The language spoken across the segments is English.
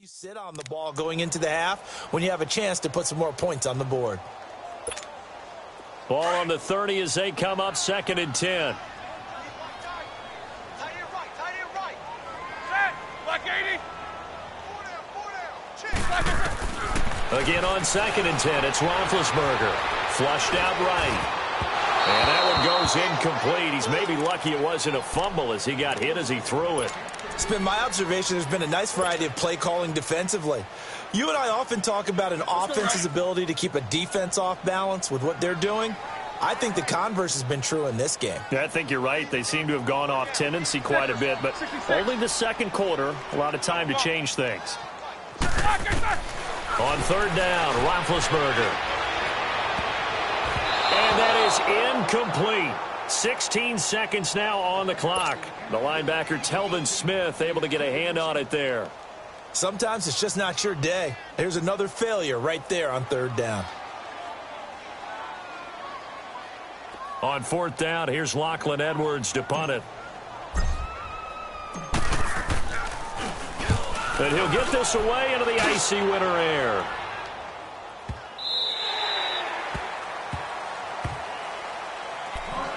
You sit on the ball going into the half when you have a chance to put some more points on the board. Ball on the 30 as they come up 2nd and 10. Again on 2nd and 10, it's Roethlisberger. Flushed out right. And that one goes incomplete. He's maybe lucky it wasn't a fumble as he got hit as he threw it. It's been my observation there's been a nice variety of play calling defensively. You and I often talk about an offense's ability to keep a defense off balance with what they're doing. I think the converse has been true in this game. Yeah, I think you're right. They seem to have gone off tendency quite a bit, but only the second quarter, a lot of time to change things. On 3rd down, Roethlisberger. And that is incomplete. 16 seconds now on the clock. The linebacker, Telvin Smith, able to get a hand on it there. Sometimes it's just not your day. There's another failure right there on 3rd down. On 4th down, here's Lachlan Edwards to punt it. And he'll get this away into the icy winter air.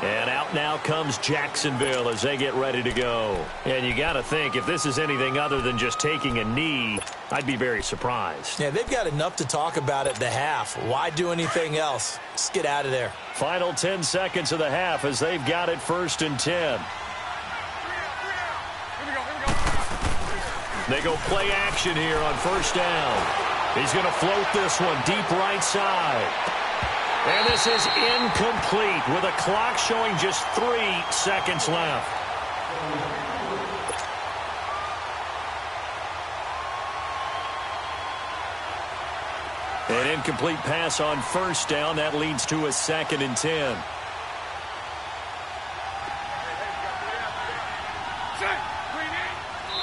And out now comes Jacksonville as they get ready to go. And you got to think, if this is anything other than just taking a knee, I'd be very surprised. Yeah, they've got enough to talk about at the half. Why do anything else? Just get out of there. Final 10 seconds of the half as they've got it 1st and 10. They go play action here on 1st down. He's going to float this one deep right side. And this is incomplete with a clock showing just 3 seconds left. An incomplete pass on 1st down. That leads to a 2nd and 10.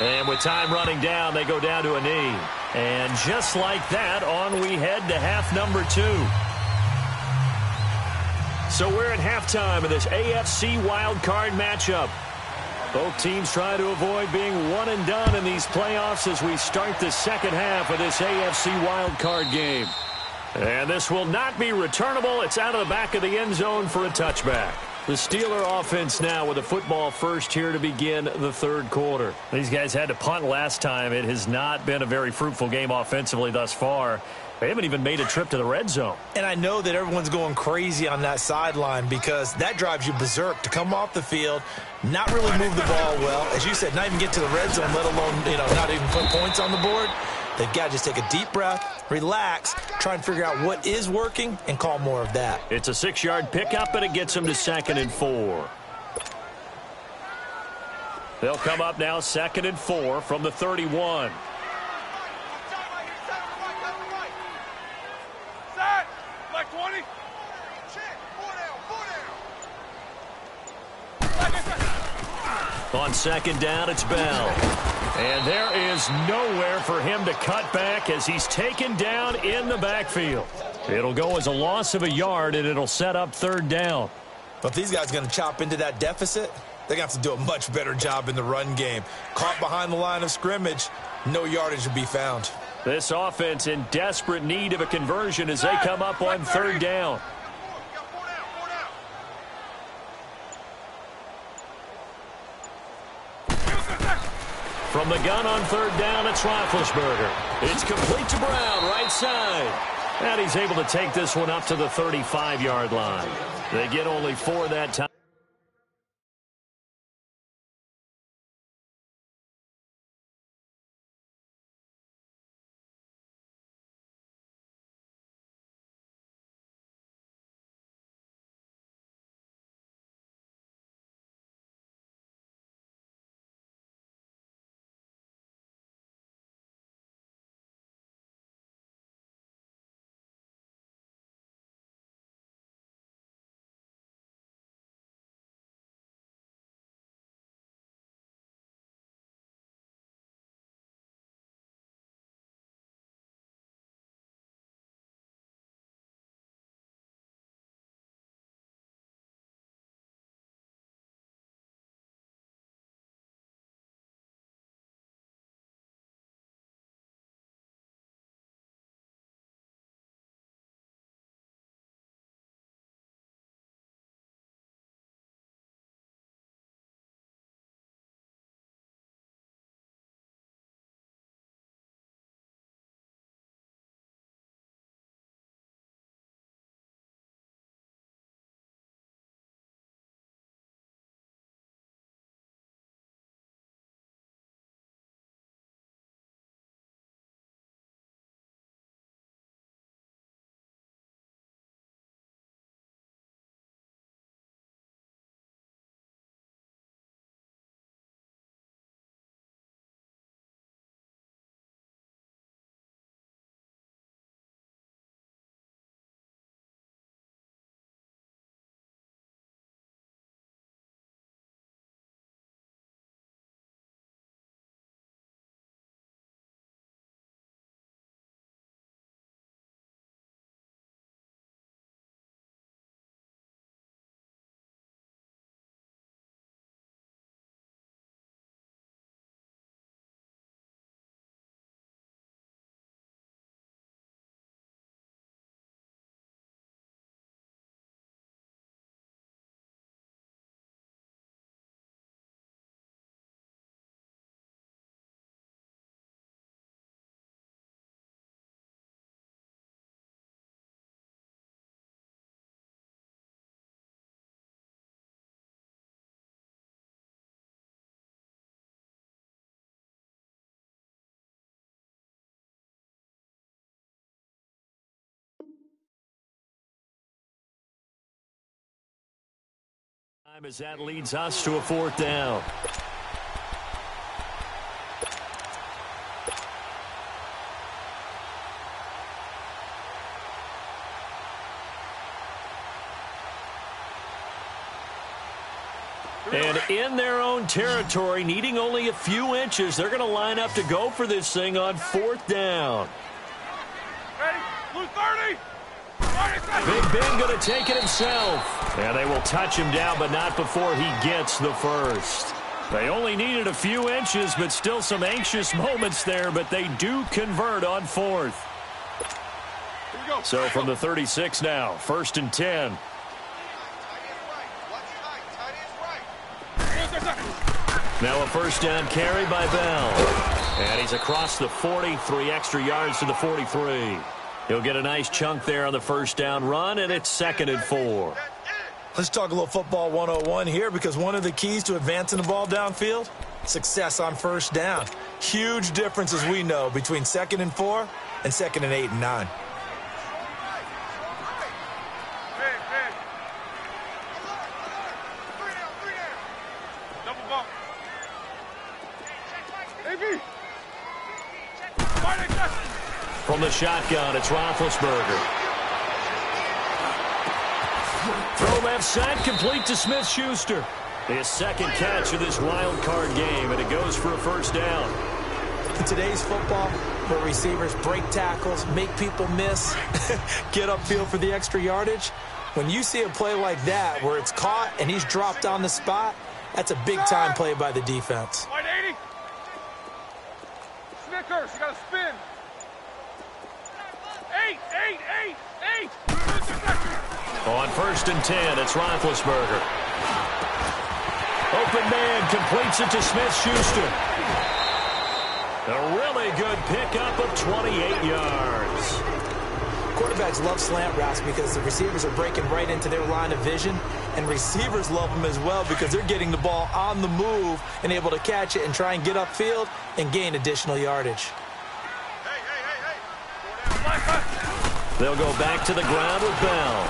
And with time running down, they go down to a knee. And just like that, on we head to half number 2. So we're at halftime of this AFC wildcard matchup. Both teams try to avoid being one and done in these playoffs as we start the second half of this AFC wildcard game. And this will not be returnable. It's out of the back of the end zone for a touchback. The Steeler offense now with a football first here to begin the 3rd quarter. These guys had to punt last time. It has not been a very fruitful game offensively thus far. They haven't even made a trip to the red zone. And I know that everyone's going crazy on that sideline because that drives you berserk to come off the field, not really move the ball well. As you said, not even get to the red zone, let alone, not even put points on the board. They've got to just take a deep breath, relax, try and figure out what is working, and call more of that. It's a 6-yard pickup, and it gets them to 2nd and 4. They'll come up now 2nd and 4 from the 31. On 2nd down, it's Bell. And there is nowhere for him to cut back as he's taken down in the backfield. It'll go as a loss of a yard, and it'll set up 3rd down. But if these guys are going to chop into that deficit, they're going to have to do a much better job in the run game. Caught behind the line of scrimmage, no yardage will be found. This offense in desperate need of a conversion as they come up on 3rd down. From the gun on 3rd down, it's Roethlisberger. It's complete to Brown, right side. And he's able to take this one up to the 35-yard line. They get only 4 that time. As that leads us to a 4th down. And in their own territory, needing only a few inches, they're going to line up to go for this thing on 4th down. Ready? Blue 30! Big Ben going to take it himself. And they will touch him down, but not before he gets the first. They only needed a few inches, but still some anxious moments there, but they do convert on 4th. So from the 36 now, 1st and 10. Now a 1st down carry by Bell. And he's across the 40, 3 extra yards to the 43. He'll get a nice chunk there on the 1st down run, and it's 2nd and 4. Let's talk a little football 101 here, because one of the keys to advancing the ball downfield, success on 1st down. Huge difference, as we know, between 2nd and 4 and 2nd and 8 and 9. From the shotgun, it's Roethlisberger. Throw left side, complete to Smith-Schuster. His 2nd catch of this wild card game, and it goes for a 1st down. In today's football, where receivers break tackles, make people miss, get upfield for the extra yardage, when you see a play like that where it's caught and he's dropped on the spot, that's a big-time play by the defense. White 80. Snickers, you got to spin. 8. On 1st and 10, it's Roethlisberger. Open man completes it to Smith-Schuster. A really good pickup of 28 yards. Quarterbacks love slant routes because the receivers are breaking right into their line of vision, and receivers love them as well because they're getting the ball on the move and able to catch it and try and get upfield and gain additional yardage. They'll go back to the ground with Bell.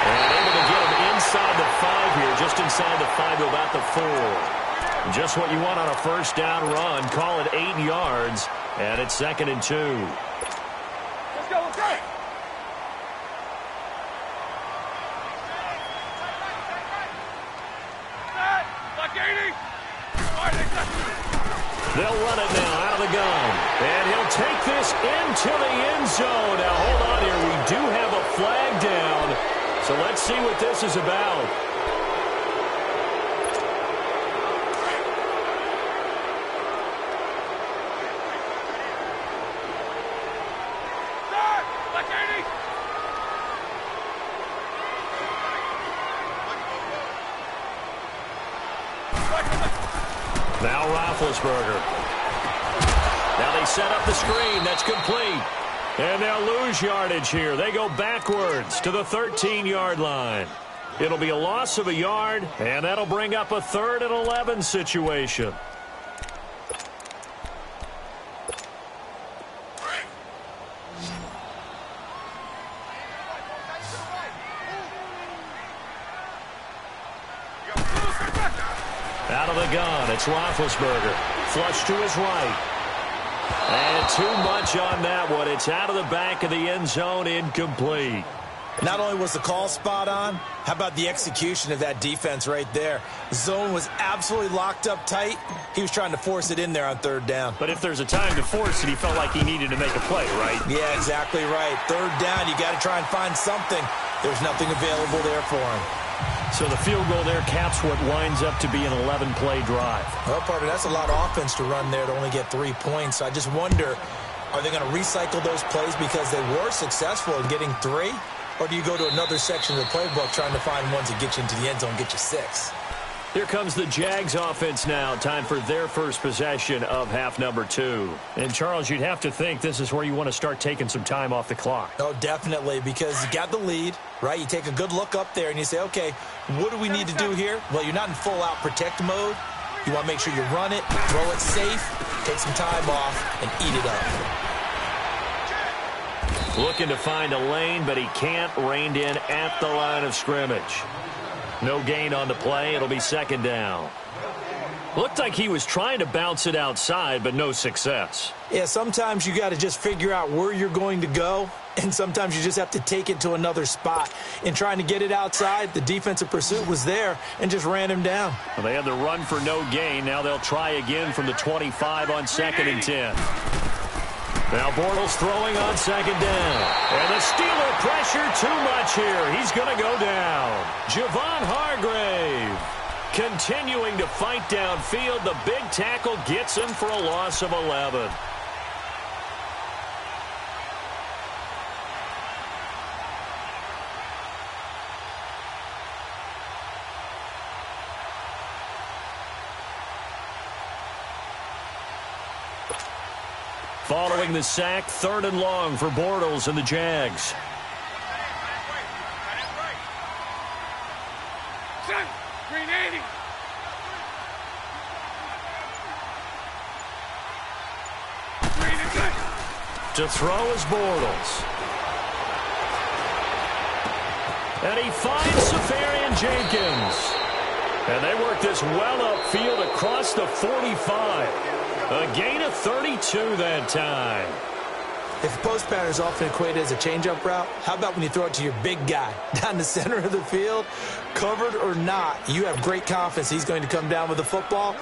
And able to get him inside the 5 here, just inside the 5 to about the 4. Just what you want on a 1st down run. Call it 8 yards, and it's 2nd and 2. Let's go. Black 80. They'll run it now out of the gun. And he'll take this into the end zone. Now, hold on here. We do have a flag down. So let's see what this is about. Black 80. Now Roethlisberger. Now they set up the screen. That's complete. And they'll lose yardage here. They go backwards to the 13-yard line. It'll be a loss of a yard, and that'll bring up a 3rd and 11 situation. Out of the gun, it's Roethlisberger. Flush to his right. And too much on that one. It's out of the back of the end zone, incomplete. Not only was the call spot on, how about the execution of that defense right there? The zone was absolutely locked up tight. He was trying to force it in there on 3rd down. But if there's a time to force it, he felt like he needed to make a play, right? Yeah, exactly right. 3rd down, you got to try and find something. There's nothing available there for him. So the field goal there caps what winds up to be an 11-play drive. Well, partner, that's a lot of offense to run there to only get 3 points. So I just wonder, are they going to recycle those plays because they were successful in getting 3? Or do you go to another section of the playbook trying to find ones that get you into the end zone, get you 6? Here comes the Jags offense now. Time for their first possession of half number 2. And, Charles, you'd have to think this is where you want to start taking some time off the clock. Oh, definitely, because you got the lead, right? You take a good look up there and you say, okay, what do we need to do here? Well, you're not in full-out protect mode. You want to make sure you run it, throw it safe, take some time off, and eat it up. Looking to find a lane, but he can't. Reined in at the line of scrimmage. No gain on the play. It'll be second down. Looked like he was trying to bounce it outside, but no success. Yeah, sometimes you got to just figure out where you're going to go, and sometimes you just have to take it to another spot. In trying to get it outside, the defensive pursuit was there and just ran him down. Well, they had the run for no gain. Now they'll try again from the 25 on 2nd and 10. Now Bortles throwing on 2nd down. And the Steeler pressure too much here. He's going to go down. Javon Hargrave continuing to fight downfield. The big tackle gets him for a loss of 11. Following the sack, 3rd and long for Bortles and the Jags. Green 80. To throw is Bortles. And he finds Safarian Jenkins. And they work this well upfield across the 45. A gain of 32 that time. If the post pattern is often equated as a change-up route, how about when you throw it to your big guy down the center of the field? Covered or not, you have great confidence he's going to come down with the football.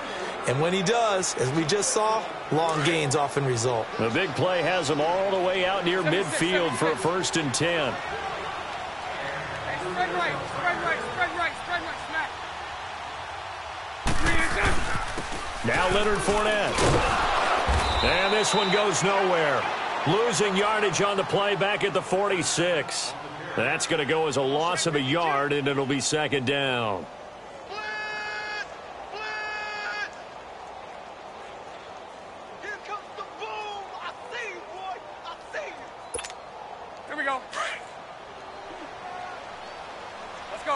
And when he does, as we just saw, long gains often result. The big play has him all the way out near midfield for a 1st and 10. Spread right, smack. Now Leonard Fournette. And this one goes nowhere. Losing yardage on the play back at the 46. That's going to go as a loss of a yard, and it'll be 2nd down. Here comes the boom. I see you, boy. I see you. Here we go. Let's go.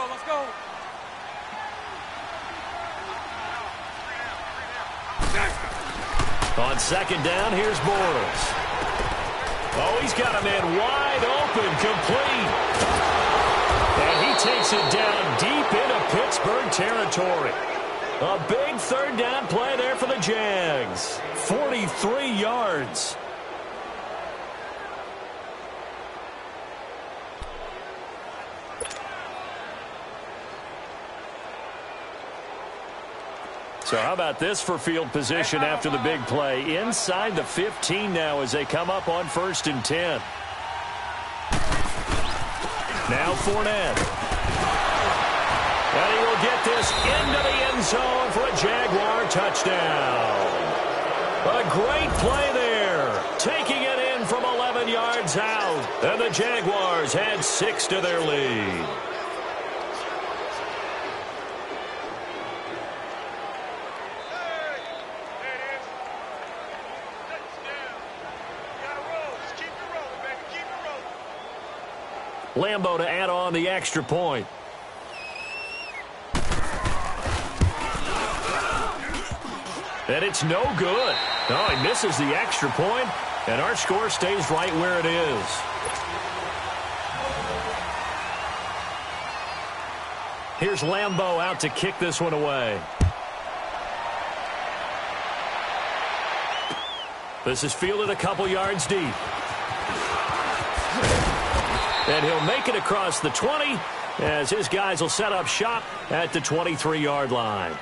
On 2nd down, here's Bortles. Oh, he's got a man wide open, complete. And he takes it down deep into Pittsburgh territory. A big 3rd down play there for the Jags. 43 yards. So how about this for field position after the big play? Inside the 15 now as they come up on 1st and 10. Now Fournette. And he will get this into the end zone for a Jaguar touchdown. A great play there. Taking it in from 11 yards out. And the Jaguars add 6 to their lead. Lambeau to add on the extra point. And it's no good. Oh, he misses the extra point, and our score stays right where it is. Here's Lambeau out to kick this one away. This is fielded a couple yards deep. And he'll make it across the 20 as his guys will set up shop at the 23-yard line.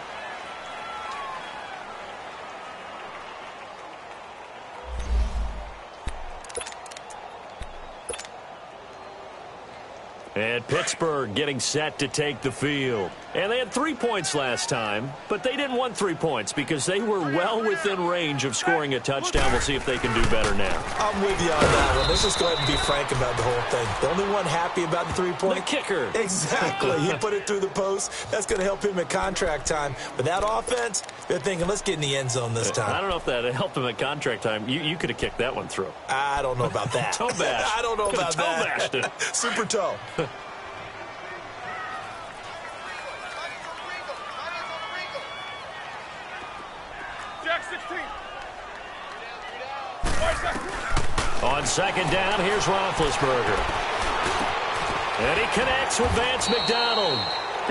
And Pittsburgh getting set to take the field. And they had 3 points last time, but they didn't want 3 points because they were well within range of scoring a touchdown. We'll see if they can do better now. I'm with you on that one. Let's just go ahead and be frank about the whole thing. The only one happy about the 3-point? The kicker. Exactly. He put it through the post. That's going to help him at contract time. But that offense, they're thinking, let's get in the end zone this time. I don't know if that helped him at contract time. You could have kicked that one through. I don't know about that. Toe bash. I don't know about toe that. Bashed it. Super toe. Jack 16. On 2nd down, here's Roethlisberger. And he connects with Vance McDonald.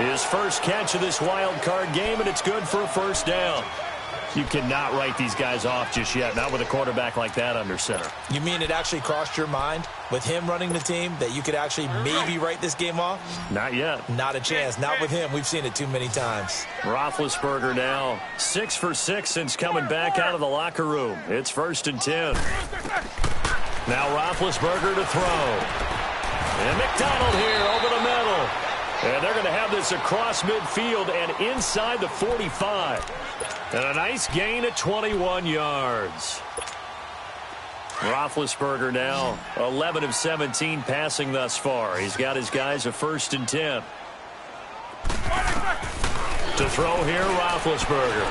His first catch of this wild card game, and it's good for a first down. You cannot write these guys off just yet, not with a quarterback like that under center. You mean it actually crossed your mind with him running the team that you could actually maybe write this game off? Not yet. Not a chance. Not with him. We've seen it too many times. Roethlisberger now 6 for 6 since coming back out of the locker room. It's 1st and 10. Now Roethlisberger to throw. And McDonald here over the middle. And they're going to have this across midfield and inside the 45. And a nice gain at 21 yards. Roethlisberger now 11 of 17 passing thus far. He's got his guys a 1st and 10. To throw here, Roethlisberger.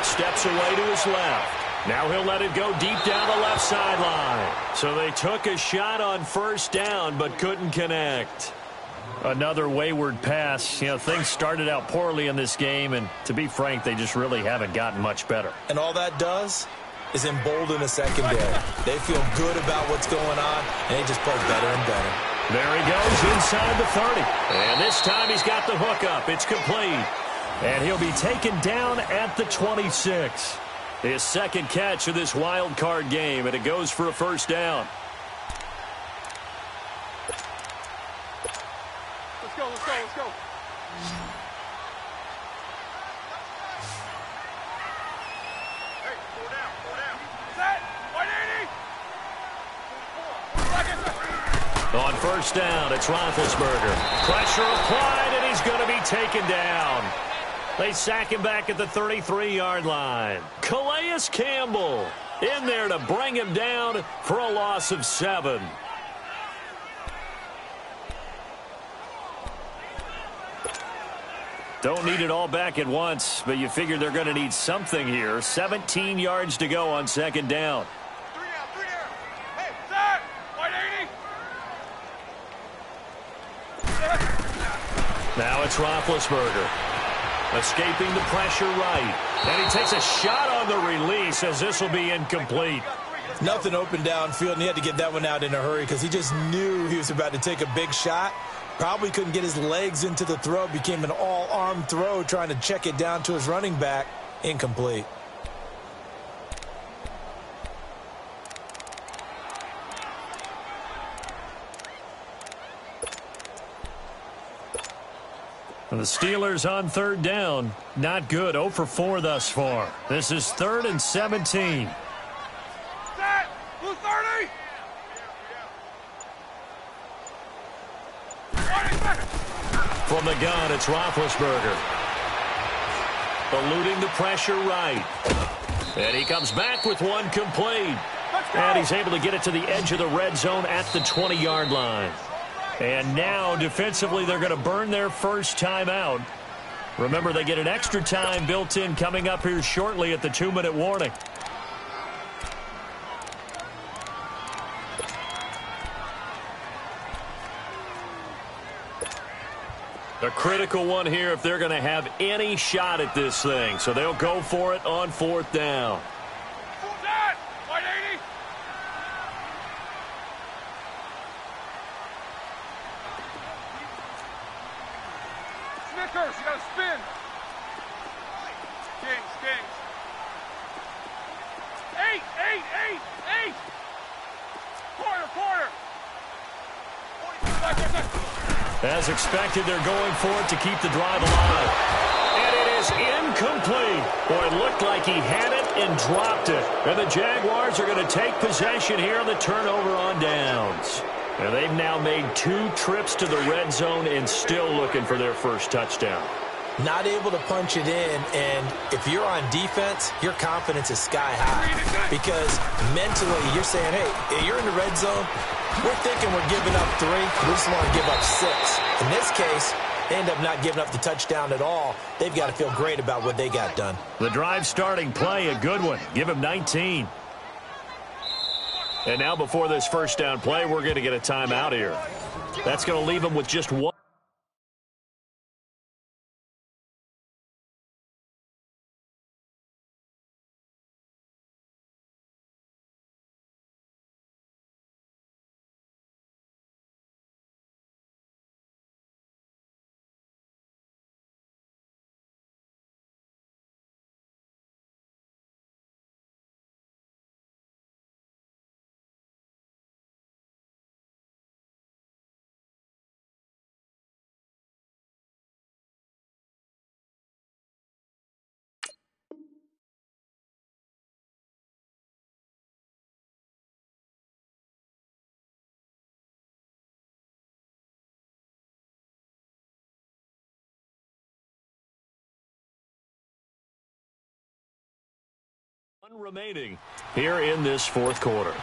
Steps away to his left. Now he'll let it go deep down the left sideline. So they took a shot on 1st down but couldn't connect. Another wayward pass. You know, things started out poorly in this game, and to be frank, they just really haven't gotten much better. And all that does is embolden a secondary. They feel good about what's going on, and they just play better and better. There he goes inside the 30. And this time he's got the hook up. It's complete. And he'll be taken down at the 26. His second catch of this wild card game, and it goes for a 1st down. Let's go. Hey, four down. Set. 180. On 1st down, it's Roethlisberger. Pressure applied, and he's going to be taken down. They sack him back at the 33-yard line. Calais Campbell in there to bring him down for a loss of 7. Don't need it all back at once, but you figure they're going to need something here. 17 yards to go on 2nd down. Three down. Hey, set. 180. Now it's Roethlisberger. Escaping the pressure right. And he takes a shot on the release as this will be incomplete. Nothing open downfield, and he had to get that one out in a hurry because he just knew he was about to take a big shot. Probably couldn't get his legs into the throw. Became an all-arm throw trying to check it down to his running back. Incomplete. The Steelers on 3rd down. Not good. 0 for 4 thus far. This is 3rd and 17. Set. Blue 30. From the gun, it's Roethlisberger. Eluding the pressure right. And he comes back with one complete. And he's able to get it to the edge of the red zone at the 20-yard line. And now, defensively, they're going to burn their first timeout. Remember, they get an extra time built in coming up here shortly at the 2-minute warning. A critical one here if they're going to have any shot at this thing. So they'll go for it on 4th down. Set. 180. Snickers, you gotta spin. Kings. 8. Quarter. As expected, they're going for it to keep the drive alive. And it is incomplete. Boy, it looked like he had it and dropped it. And the Jaguars are going to take possession here on the turnover on downs. And they've now made 2 trips to the red zone and still looking for their first touchdown. Not able to punch it in, and if you're on defense, your confidence is sky high. Because mentally, you're saying, hey, you're in the red zone. We're thinking we're giving up 3. We just want to give up 6. In this case, they end up not giving up the touchdown at all. They've got to feel great about what they got done. The drive starting play, a good one. Give him 19. And now before this first down play, we're going to get a timeout here. That's going to leave them with just 1. One remaining here in this fourth quarter.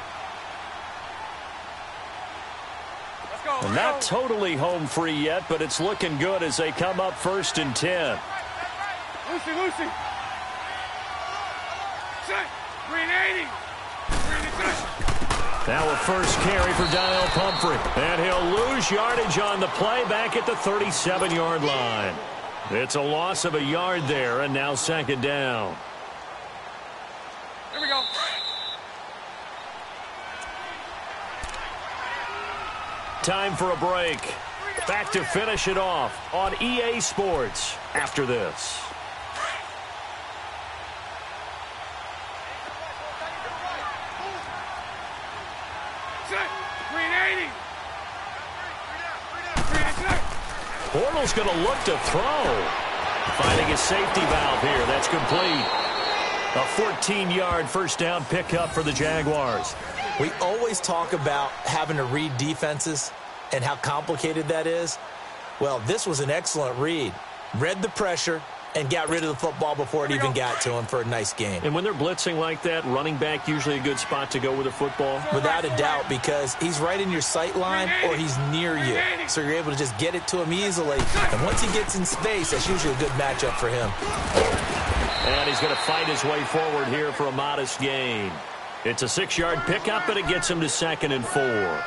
And not totally home free yet, but it's looking good as they come up 1st and 10. Lucy. Set. 380. Now a first carry for Dial Pumphrey. And he'll lose yardage on the play back at the 37-yard line. It's a loss of a yard there, and now 2nd down. Here we go. Time for a break. Back to finish it off on EA Sports after this. Bortles going to look to throw. Finding a safety valve here. That's complete. A 14-yard first down pickup for the Jaguars. We always talk about having to read defenses and how complicated that is. Well, this was an excellent read. Read the pressure and got rid of the football before it even got to him for a nice game. And when they're blitzing like that, running back usually a good spot to go with the football? Without a doubt, because he's right in your sight line or he's near you. So you're able to just get it to him easily. And once he gets in space, that's usually a good matchup for him. And he's going to fight his way forward here for a modest gain. It's a 6-yard pickup, and it gets him to 2nd and 4. I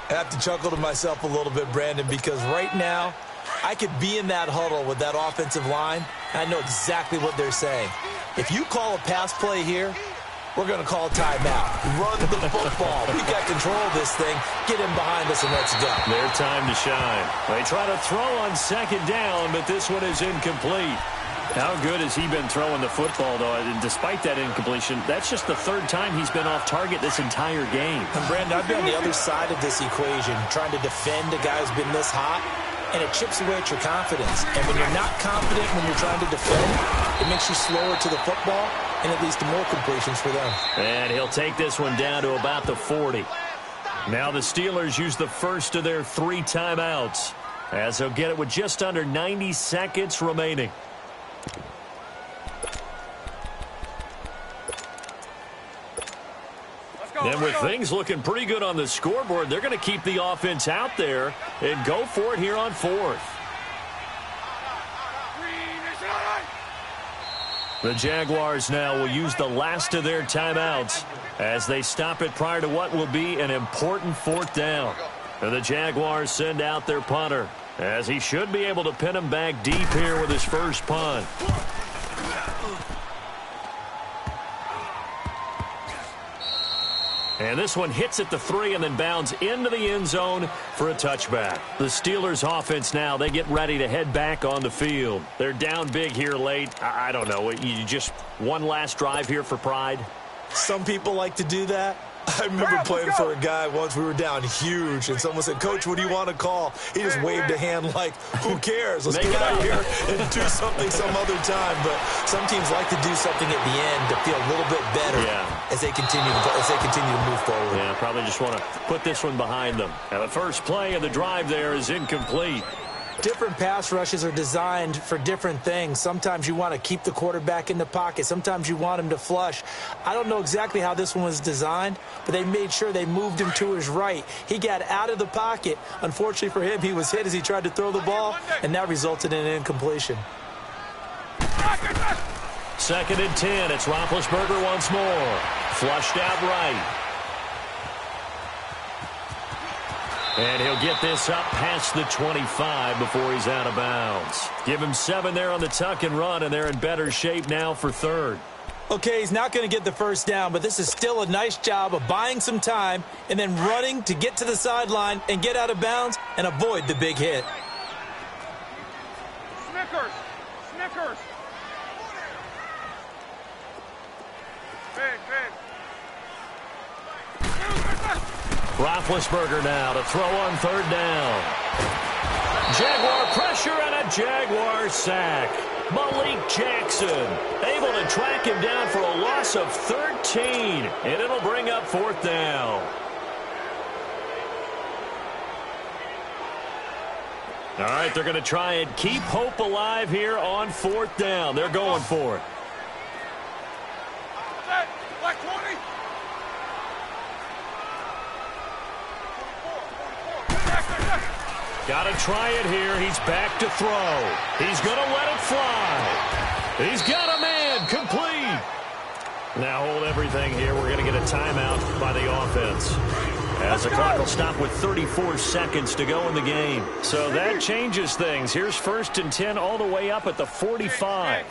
have to chuckle to myself a little bit, Brandon, because right now I could be in that huddle with that offensive line. I know exactly what they're saying. If you call a pass play here, we're going to call a timeout. Run the football. We got control of this thing. Get him behind us and let's go. Their time to shine. They try to throw on 2nd down, but this one is incomplete. How good has he been throwing the football, though? And despite that incompletion, that's just the 3rd time he's been off target this entire game. And Brandon, I've been on the other side of this equation, trying to defend a guy who's been this hot, and it chips away at your confidence. And when you're not confident when you're trying to defend, it makes you slower to the football, and it leads to more completions for them. And he'll take this one down to about the 40. Now the Steelers use the first of their 3 timeouts, as they'll get it with just under 90 seconds remaining. And with things looking pretty good on the scoreboard, they're going to keep the offense out there and go for it here on 4th. The Jaguars now will use the last of their timeouts as they stop it prior to what will be an important 4th down. And the Jaguars send out their punter, as he should be able to pin him back deep here with his first punt. And this one hits at the 3 and then bounds into the end zone for a touchback. The Steelers offense now, they get ready to head back on the field. They're down big here late. I don't know. You just one last drive here for pride? Some people like to do that. I remember playing for a guy once. We were down huge, and someone said, "Coach, what do you want to call?" He just waved a hand like, "Who cares? Let's get out here and do something some other time." But some teams like to do something at the end to feel a little bit better as they continue to move forward. Yeah, probably just want to put this one behind them. And the first play of the drive there is incomplete. Different pass rushes are designed for different things. Sometimes you want to keep the quarterback in the pocket. Sometimes you want him to flush. I don't know exactly how this one was designed, but they made sure they moved him to his right. He got out of the pocket. Unfortunately for him, he was hit as he tried to throw the ball, and that resulted in an incompletion. 2nd and 10. It's Roethlisberger once more. Flushed out right. And he'll get this up past the 25 before he's out of bounds. Give him 7 there on the tuck and run, and they're in better shape now for 3rd. Okay, he's not going to get the first down, but this is still a nice job of buying some time and then running to get to the sideline and get out of bounds and avoid the big hit. Snickers. Big. Roethlisberger now to throw on 3rd down. Jaguar pressure and a Jaguar sack. Malik Jackson able to track him down for a loss of 13, and it'll bring up 4th down. All right, they're going to try and keep hope alive here on 4th down. They're going for it. Got to try it here. He's back to throw. He's going to let it fly. He's got a man. Complete. Now hold everything here. We're going to get a timeout by the offense. As the clock will stop with 34 seconds to go in the game. So that changes things. Here's 1st and 10 all the way up at the 45.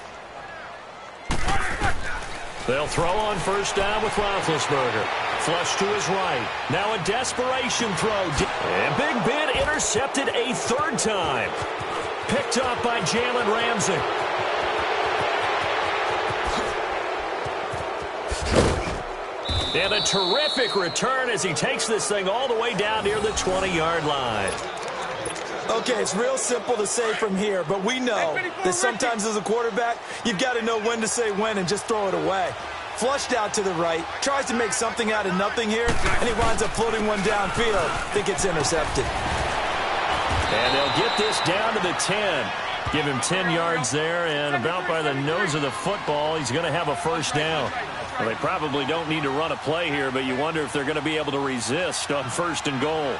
They'll throw on 1st down with Roethlisberger. Flush to his right. Now a desperation throw. And Big Ben intercepted a 3rd time. Picked up by Jalen Ramsey. And a terrific return as he takes this thing all the way down near the 20-yard line. Okay, it's real simple to say from here, but we know that sometimes as a quarterback, you've got to know when to say when and just throw it away. Flushed out to the right, tries to make something out of nothing here, and he winds up floating one downfield that gets intercepted. And they'll get this down to the 10. Give him 10 yards there, and about by the nose of the football, he's going to have a 1st down. Well, they probably don't need to run a play here, but you wonder if they're going to be able to resist on 1st and goal.